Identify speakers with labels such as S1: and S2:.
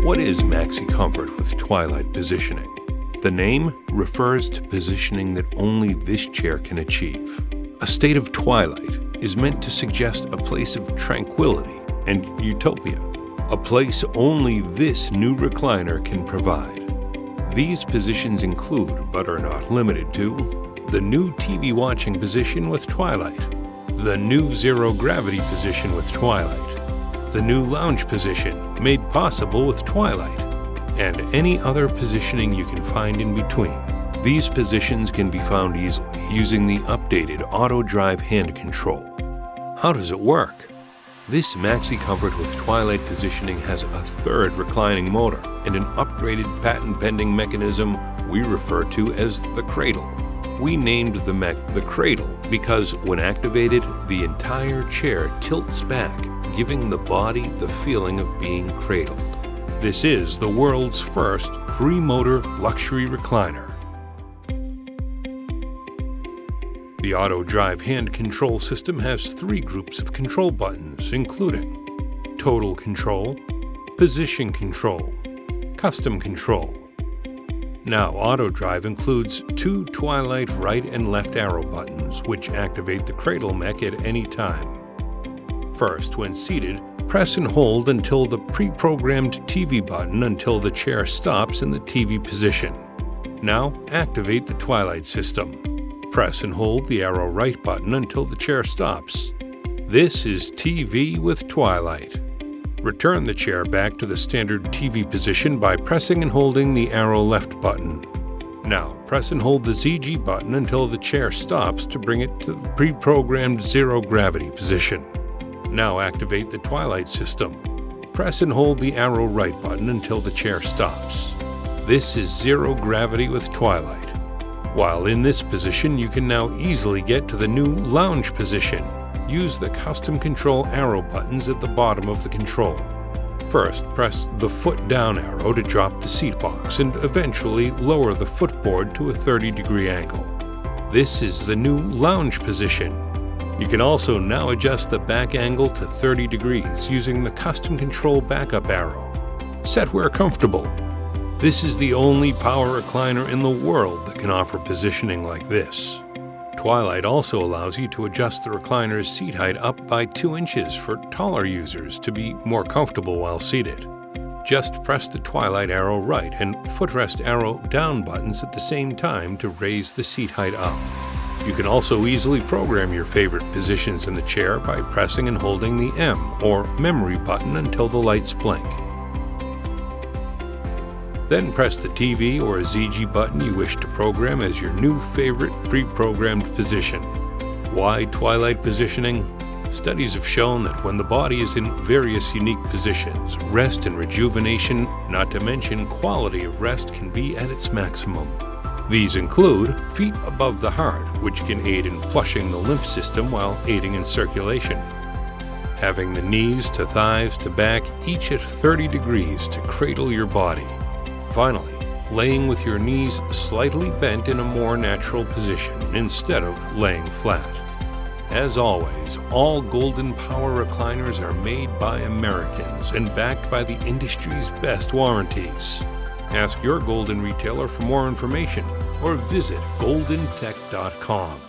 S1: What is MaxiComfort with Twilight positioning? The name refers to positioning that only this chair can achieve. A state of twilight is meant to suggest a place of tranquility and utopia, a place only this new recliner can provide. These positions include, but are not limited to, the new TV watching position with Twilight, the new zero gravity position with Twilight, the new lounge position made possible with Twilight, and any other positioning you can find in between. These positions can be found easily using the updated auto drive hand control. How does it work? This MaxiComfort with Twilight positioning has a third reclining motor and an upgraded patent-pending mechanism we refer to as the Cradle. We named the Cradle because when activated, the entire chair tilts back, giving the body the feeling of being cradled. This is the world's first 3-motor luxury recliner. The auto drive hand control system has 3 groups of control buttons, including total control, position control, custom control. Now, auto drive includes 2 Twilight right and left arrow buttons, which activate the cradle mech at any time. First, when seated, press and hold until the pre-programmed TV button until the chair stops in the TV position. Now, activate the Twilight system. Press and hold the arrow right button until the chair stops. This is TV with Twilight. Return the chair back to the standard TV position by pressing and holding the arrow left button. Now, press and hold the ZG button until the chair stops to bring it to the pre-programmed zero gravity position. Now activate the Twilight system. Press and hold the arrow right button until the chair stops. This is zero gravity with Twilight. While in this position, you can now easily get to the new lounge position. Use the custom control arrow buttons at the bottom of the control. First, press the foot down arrow to drop the seat box and eventually lower the footboard to a 30-degree angle. This is the new lounge position. You can also now adjust the back angle to 30 degrees using the custom control backup arrow. Set where comfortable. This is the only power recliner in the world that can offer positioning like this. Twilight also allows you to adjust the recliner's seat height up by 2 inches for taller users to be more comfortable while seated. Just press the Twilight arrow right and footrest arrow down buttons at the same time to raise the seat height up. You can also easily program your favorite positions in the chair by pressing and holding the M or memory button until the lights blink. Then press the TV or ZG button you wish to program as your new favorite pre-programmed position. Why Twilight positioning? Studies have shown that when the body is in various unique positions, rest and rejuvenation, not to mention quality of rest, can be at its maximum. These include feet above the heart, which can aid in flushing the lymph system while aiding in circulation. Having the knees to thighs to back each at 30 degrees to cradle your body. Finally, laying with your knees slightly bent in a more natural position instead of laying flat. As always, all Golden Power recliners are made by Americans and backed by the industry's best warranties. Ask your Golden retailer for more information or visit goldentech.com.